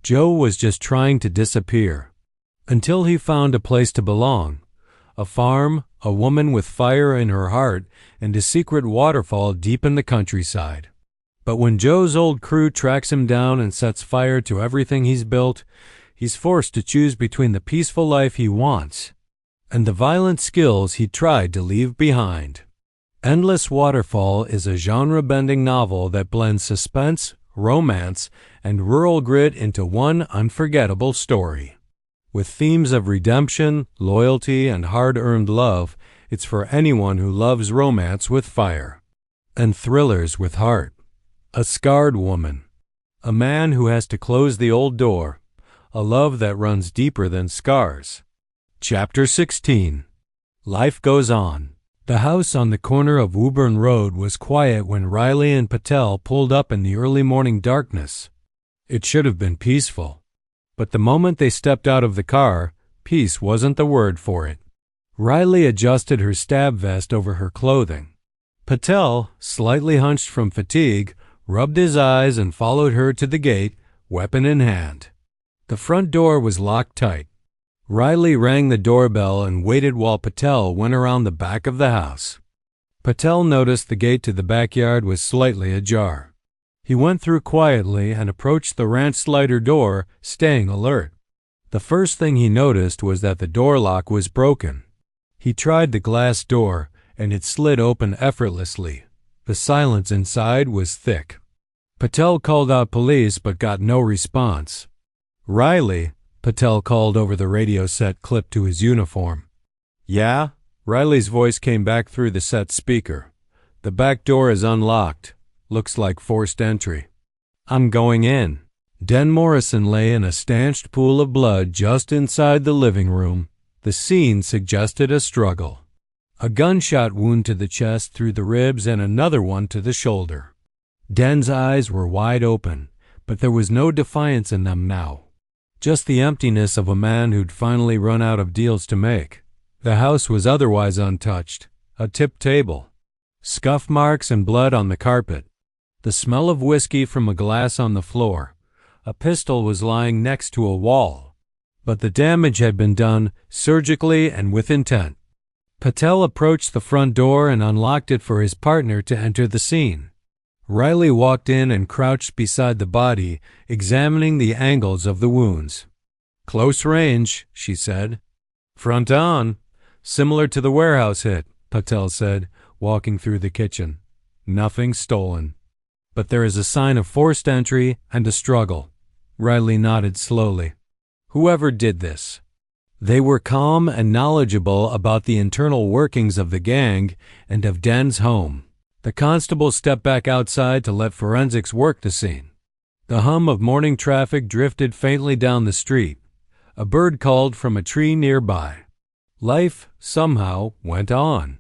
Joe was just trying to disappear. Until he found a place to belong. A farm, a woman with fire in her heart, and a secret waterfall deep in the countryside. But when Joe's old crew tracks him down and sets fire to everything he's built, he's forced to choose between the peaceful life he wants and the violent skills he tried to leave behind. Endless Waterfall is a genre-bending novel that blends suspense, romance, and rural grit into one unforgettable story. With themes of redemption, loyalty, and hard-earned love, it's for anyone who loves romance with fire and thrillers with heart. A scarred woman, a man who has to close the old door, a love that runs deeper than scars. Chapter 16. Life goes on. The house on the corner of Woburn Road was quiet when Riley and Patel pulled up in the early morning darkness. It should have been peaceful. But the moment they stepped out of the car, peace wasn't the word for it. Riley adjusted her stab vest over her clothing. Patel, slightly hunched from fatigue, rubbed his eyes and followed her to the gate, weapon in hand. The front door was locked tight. Riley rang the doorbell and waited while Patel went around the back of the house. Patel noticed the gate to the backyard was slightly ajar. He went through quietly and approached the ranch slider door, staying alert. The first thing he noticed was that the door lock was broken. He tried the glass door, and it slid open effortlessly. The silence inside was thick. Patel called out police but got no response. "Riley," Patel called over the radio set clipped to his uniform. "Yeah?" Riley's voice came back through the set speaker. "The back door is unlocked. Looks like forced entry." "I'm going in." Den Morrison lay in a stanched pool of blood just inside the living room. The scene suggested a struggle. A gunshot wound to the chest through the ribs and another one to the shoulder. Den's eyes were wide open, but there was no defiance in them now. Just the emptiness of a man who'd finally run out of deals to make. The house was otherwise untouched. A tipped table. Scuff marks and blood on the carpet. The smell of whiskey from a glass on the floor. A pistol was lying next to a wall. But the damage had been done surgically and with intent. Patel approached the front door and unlocked it for his partner to enter the scene. Riley walked in and crouched beside the body, examining the angles of the wounds. "Close range," she said. "Front on. Similar to the warehouse hit," Patel said, walking through the kitchen. "Nothing stolen. But there is a sign of forced entry and a struggle." Riley nodded slowly. "Whoever did this." They were calm and knowledgeable about the internal workings of the gang and of Den's home. The constable stepped back outside to let forensics work the scene. The hum of morning traffic drifted faintly down the street. A bird called from a tree nearby. Life, somehow, went on.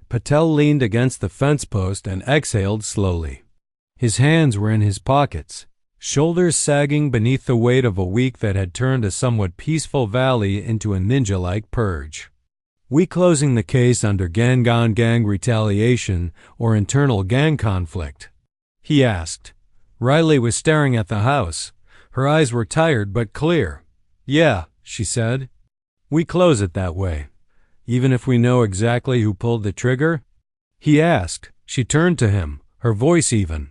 Patel leaned against the fence post and exhaled slowly. His hands were in his pockets, shoulders sagging beneath the weight of a week that had turned a somewhat peaceful valley into a ninja-like purge. We closing the case under gang-on-gang retaliation or internal gang conflict? He asked. Riley was staring at the house. Her eyes were tired but clear. "Yeah," she said. "We close it that way. Even if we know exactly who pulled the trigger?" He asked. She turned to him, her voice even.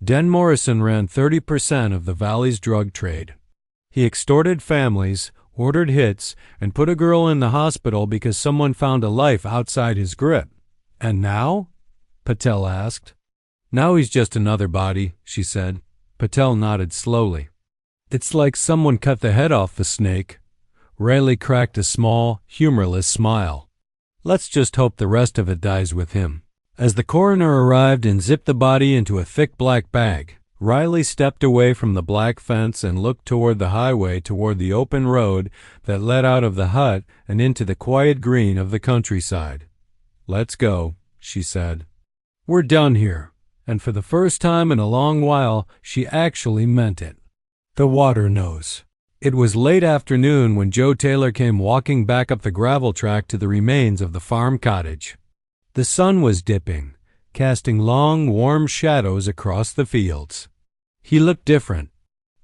Den Morrison ran 30% of the valley's drug trade. He extorted families, ordered hits, and put a girl in the hospital because someone found a life outside his grip. "And now?" Patel asked. "Now he's just another body," she said. Patel nodded slowly. "It's like someone cut the head off the snake." Riley cracked a small, humorless smile. "Let's just hope the rest of it dies with him." As the coroner arrived and zipped the body into a thick black bag, Riley stepped away from the black fence and looked toward the highway toward the open road that led out of the hut and into the quiet green of the countryside. "Let's go," she said. "We're done here." And for the first time in a long while, she actually meant it. The water nose. It was late afternoon when Joe Taylor came walking back up the gravel track to the remains of the farm cottage. The sun was dipping, casting long, warm shadows across the fields. He looked different.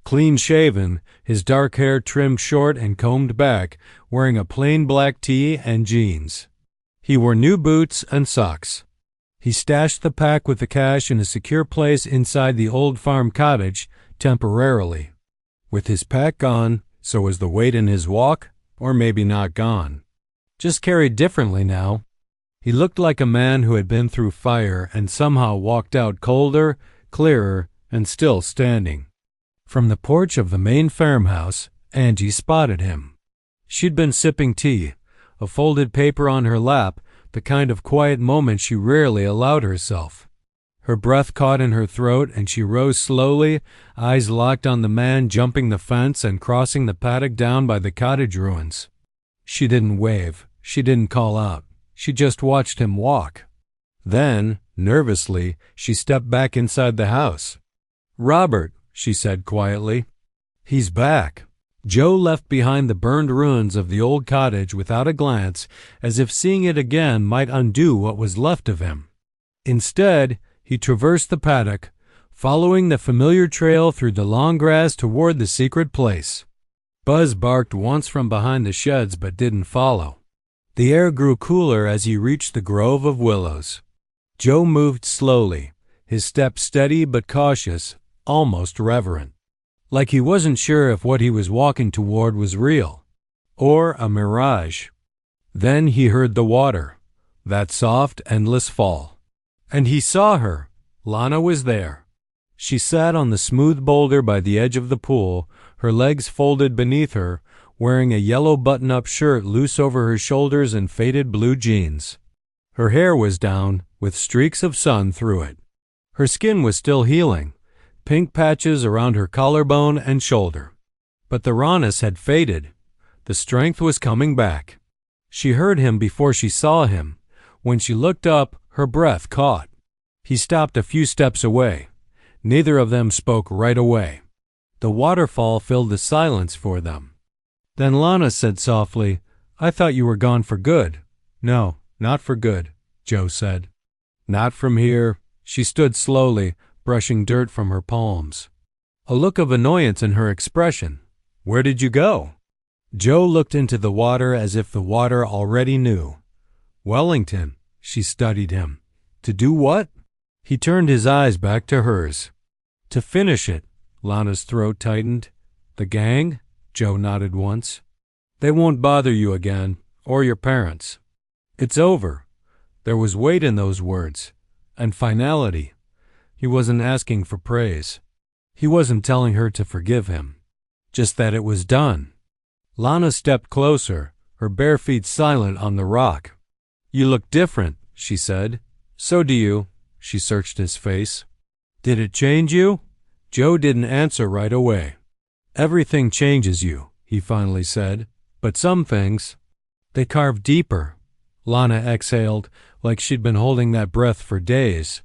Clean-shaven, his dark hair trimmed short and combed back, wearing a plain black tee and jeans. He wore new boots and socks. He stashed the pack with the cash in a secure place inside the old farm cottage, temporarily. With his pack gone, so was the weight in his walk, or maybe not gone. Just carried differently now. He looked like a man who had been through fire and somehow walked out colder, clearer, and still standing. From the porch of the main farmhouse, Angie spotted him. She'd been sipping tea, a folded paper on her lap, the kind of quiet moment she rarely allowed herself. Her breath caught in her throat, and she rose slowly, eyes locked on the man jumping the fence and crossing the paddock down by the cottage ruins. She didn't wave. She didn't call out. She just watched him walk. Then, nervously, she stepped back inside the house. "Robert," she said quietly. "He's back." Joe left behind the burned ruins of the old cottage without a glance, as if seeing it again might undo what was left of him. Instead, he traversed the paddock, following the familiar trail through the long grass toward the secret place. Buzz barked once from behind the sheds but didn't follow. The air grew cooler as he reached the grove of willows. Joe moved slowly, his step steady but cautious, almost reverent, like he wasn't sure if what he was walking toward was real or a mirage. Then he heard the water, that soft, endless fall. And he saw her. Lana was there. She sat on the smooth boulder by the edge of the pool, her legs folded beneath her, wearing a yellow button-up shirt loose over her shoulders and faded blue jeans. Her hair was down, with streaks of sun through it. Her skin was still healing, pink patches around her collarbone and shoulder. But the rawness had faded. The strength was coming back. She heard him before she saw him. When she looked up, her breath caught. He stopped a few steps away. Neither of them spoke right away. The waterfall filled the silence for them. Then Lana said softly, "I thought you were gone for good." "No, not for good," Joe said. "Not from here." She stood slowly, brushing dirt from her palms, a look of annoyance in her expression. "Where did you go?" Joe looked into the water as if the water already knew. "Wellington." She studied him. "To do what?" He turned his eyes back to hers. "To finish it." Lana's throat tightened. "The gang?" Joe nodded once. "They won't bother you again, or your parents. It's over." There was weight in those words, and finality. He wasn't asking for praise. He wasn't telling her to forgive him. Just that it was done. Lana stepped closer, her bare feet silent on the rock. "You look different," she said. "So do you." She searched his face. "Did it change you?" Joe didn't answer right away. "Everything changes you," he finally said. "But some things, they carve deeper." Lana exhaled, like she'd been holding that breath for days.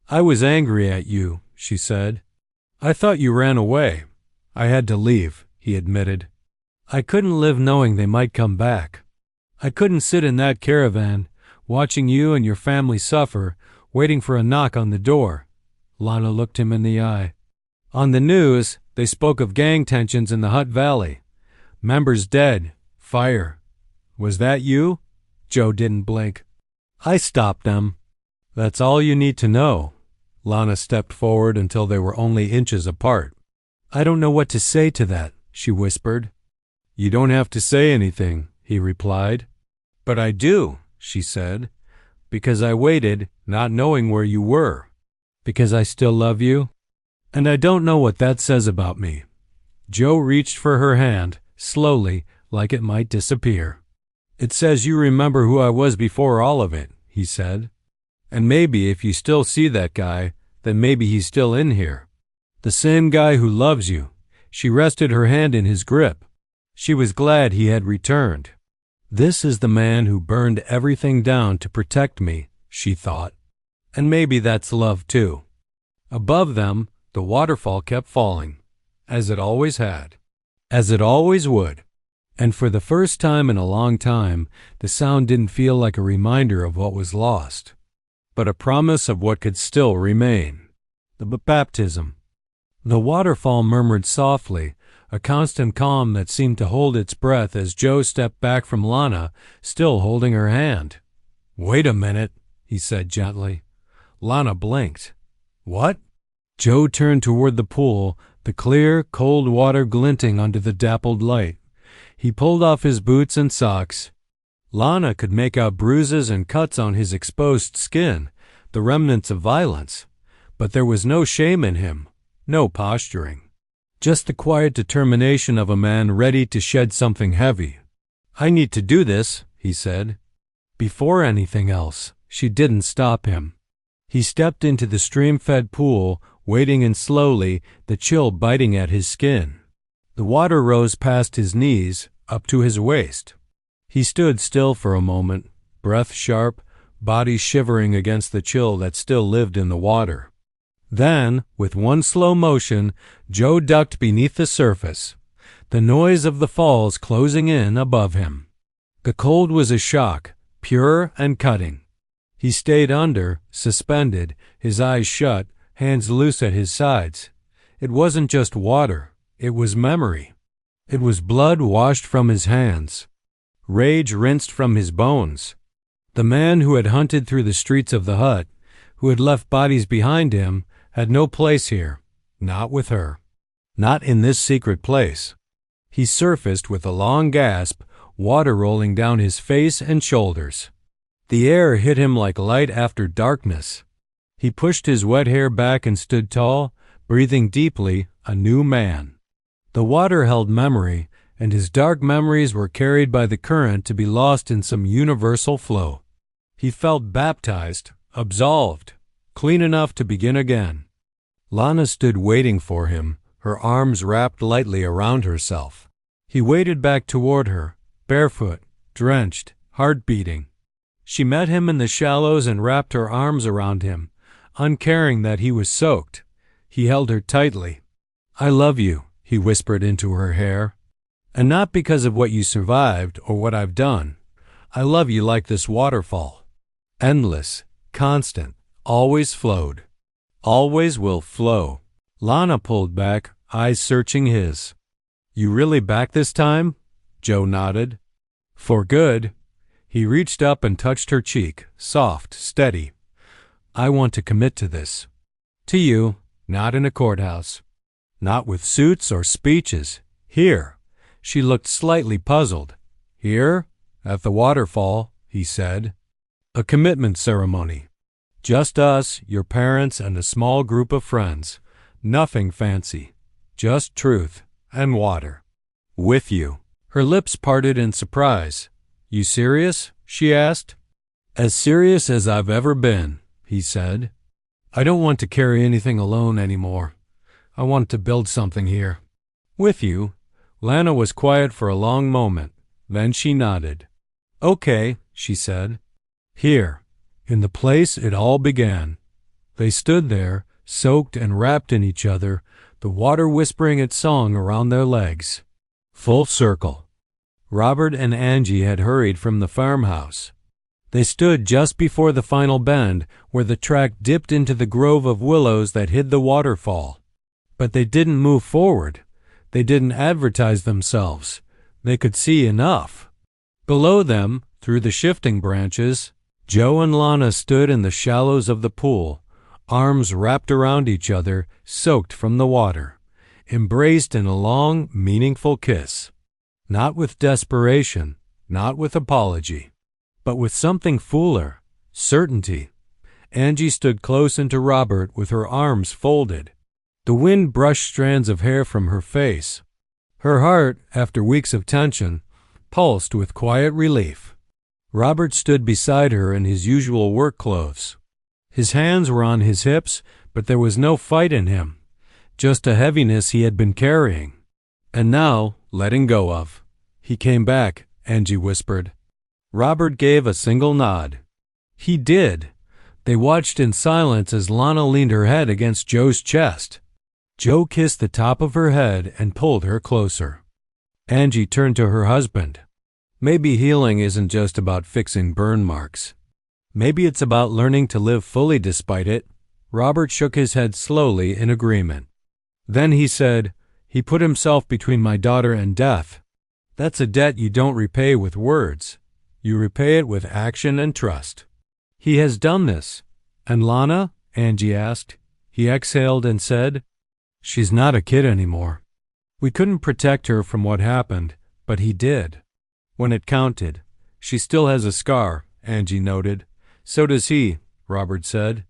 "I was angry at you," she said. "I thought you ran away." "I had to leave," he admitted. "I couldn't live knowing they might come back. I couldn't sit in that caravan, watching you and your family suffer, waiting for a knock on the door." Lana looked him in the eye. "On the news, they spoke of gang tensions in the Hutt Valley. Members dead. Fire. Was that you?" Joe didn't blink. "I stopped them." "That's all you need to know." Lana stepped forward until they were only inches apart. "I don't know what to say to that," she whispered. "You don't have to say anything," he replied. "But I do," she said, "because I waited, not knowing where you were. Because I still love you. And I don't know what that says about me." Joe reached for her hand, slowly, like it might disappear. "It says you remember who I was before all of it," he said. "And maybe if you still see that guy, then maybe he's still in here. The same guy who loves you." She rested her hand in his grip. She was glad he had returned. "This is the man who burned everything down to protect me," she thought. And maybe that's love too. Above them, the waterfall kept falling, as it always had, as it always would. And for the first time in a long time, the sound didn't feel like a reminder of what was lost, but a promise of what could still remain. The baptism. The waterfall murmured softly, a constant calm that seemed to hold its breath as Joe stepped back from Lana, still holding her hand. "Wait a minute," he said gently. Lana blinked. "What?" Joe turned toward the pool, the clear, cold water glinting under the dappled light. He pulled off his boots and socks. Lana could make out bruises and cuts on his exposed skin, the remnants of violence. But there was no shame in him, no posturing. Just the quiet determination of a man ready to shed something heavy. "I need to do this," he said. Before anything else, she didn't stop him. He stepped into the stream-fed pool, wading in slowly, the chill biting at his skin. The water rose past his knees, up to his waist. He stood still for a moment, breath sharp, body shivering against the chill that still lived in the water. Then, with one slow motion, Joe ducked beneath the surface, the noise of the falls closing in above him. The cold was a shock, pure and cutting. He stayed under, suspended, his eyes shut, hands loose at his sides. It wasn't just water, it was memory. It was blood washed from his hands, rage rinsed from his bones. The man who had hunted through the streets of the hut, who had left bodies behind him, had no place here, not with her, not in this secret place. He surfaced with a long gasp, water rolling down his face and shoulders. The air hit him like light after darkness. He pushed his wet hair back and stood tall, breathing deeply, a new man. The water held memory, and his dark memories were carried by the current to be lost in some universal flow. He felt baptized, absolved, clean enough to begin again. Lana stood waiting for him, her arms wrapped lightly around herself. He waded back toward her, barefoot, drenched, heart beating. She met him in the shallows and wrapped her arms around him, uncaring that he was soaked. He held her tightly. "I love you," he whispered into her hair. "And not because of what you survived or what I've done. I love you like this waterfall. Endless, constant, always flowed. Always will flow." Lana pulled back, eyes searching his. "You really back this time?" Joe nodded. "For good." He reached up and touched her cheek, soft, steady. "I want to commit to this. To you, not in a courthouse. Not with suits or speeches. Here." She looked slightly puzzled. "Here? At the waterfall," he said. "A commitment ceremony. Just us, your parents, and a small group of friends. Nothing fancy. Just truth and water. With you." Her lips parted in surprise. "You serious?" she asked. "As serious as I've ever been," he said. "I don't want to carry anything alone anymore. I want to build something here." "With you?" Lana was quiet for a long moment. Then she nodded. "Okay," she said. "Here, in the place it all began." They stood there, soaked and wrapped in each other, the water whispering its song around their legs. Full circle. Robert and Angie had hurried from the farmhouse. They stood just before the final bend, where the track dipped into the grove of willows that hid the waterfall. But they didn't move forward. They didn't advertise themselves. They could see enough. Below them, through the shifting branches, Joe and Lana stood in the shallows of the pool, arms wrapped around each other, soaked from the water, embraced in a long, meaningful kiss. Not with desperation, not with apology, but with something fuller, certainty. Angie stood close into Robert with her arms folded. The wind brushed strands of hair from her face. Her heart, after weeks of tension, pulsed with quiet relief. Robert stood beside her in his usual work clothes. His hands were on his hips, but there was no fight in him, just a heaviness he had been carrying. And now, letting go of. "He came back," Angie whispered. Robert gave a single nod. He did. They watched in silence as Lana leaned her head against Joe's chest. Joe kissed the top of her head and pulled her closer. Angie turned to her husband. "Maybe healing isn't just about fixing burn marks. Maybe it's about learning to live fully despite it." Robert shook his head slowly in agreement. Then he said, "He put himself between my daughter and death. That's a debt you don't repay with words. You repay it with action and trust." "He has done this." "And Lana?" Angie asked. He exhaled and said, "She's not a kid anymore. We couldn't protect her from what happened, but he did. When it counted. She still has a scar," Angie noted. "So does he," Robert said.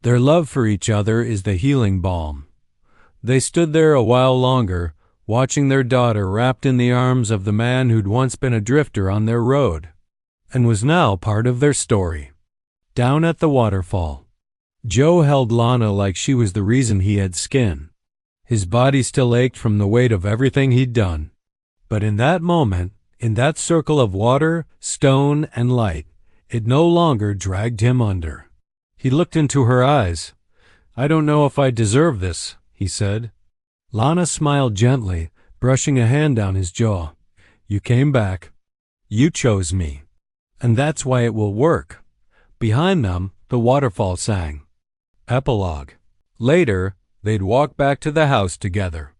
"Their love for each other is the healing balm." They stood there a while longer, watching their daughter wrapped in the arms of the man who'd once been a drifter on their road, and was now part of their story. Down at the waterfall, Joe held Lana like she was the reason he had skin. His body still ached from the weight of everything he'd done. But in that moment, in that circle of water, stone, and light, it no longer dragged him under. He looked into her eyes. "I don't know if I deserve this," he said. Lana smiled gently, brushing a hand down his jaw. "You came back. You chose me. And that's why it will work." Behind them, the waterfall sang. Epilogue. Later, they'd walk back to the house together.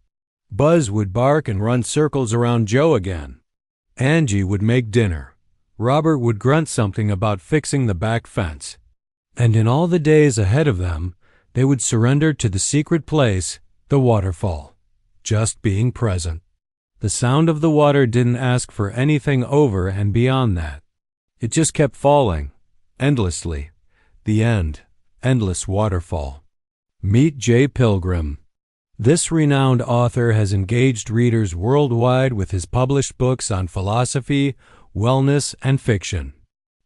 Buzz would bark and run circles around Joe again. Angie would make dinner. Robert would grunt something about fixing the back fence. And in all the days ahead of them, they would surrender to the secret place, the waterfall, just being present. The sound of the water didn't ask for anything over and beyond that. It just kept falling, endlessly. The end, endless waterfall. Meet J. Pilgrim. This renowned author has engaged readers worldwide with his published books on philosophy, wellness, and fiction.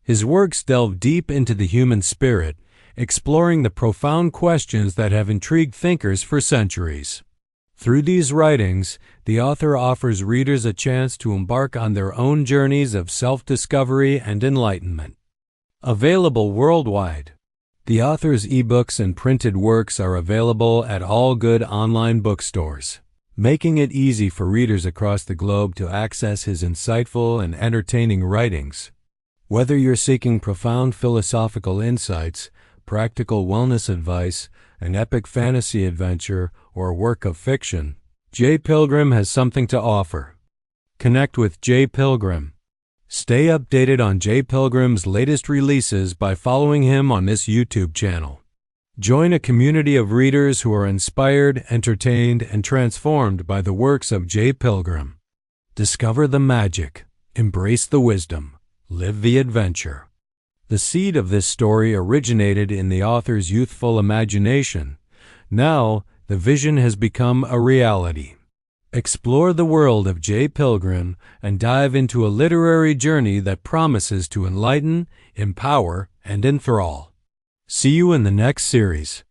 His works delve deep into the human spirit, exploring the profound questions that have intrigued thinkers for centuries. Through these writings, the author offers readers a chance to embark on their own journeys of self-discovery and enlightenment. Available worldwide. The author's ebooks and printed works are available at all good online bookstores, making it easy for readers across the globe to access his insightful and entertaining writings. Whether you're seeking profound philosophical insights, practical wellness advice, an epic fantasy adventure, or a work of fiction, J. Pilgrim has something to offer. Connect with J. Pilgrim. Stay updated on J. Pilgrim's latest releases by following him on this YouTube channel. Join a community of readers who are inspired, entertained, and transformed by the works of J. Pilgrim. Discover the magic, embrace the wisdom, live the adventure. The seed of this story originated in the author's youthful imagination. Now, the vision has become a reality. Explore the world of J. Pilgrim and dive into a literary journey that promises to enlighten, empower, and enthrall. See you in the next series.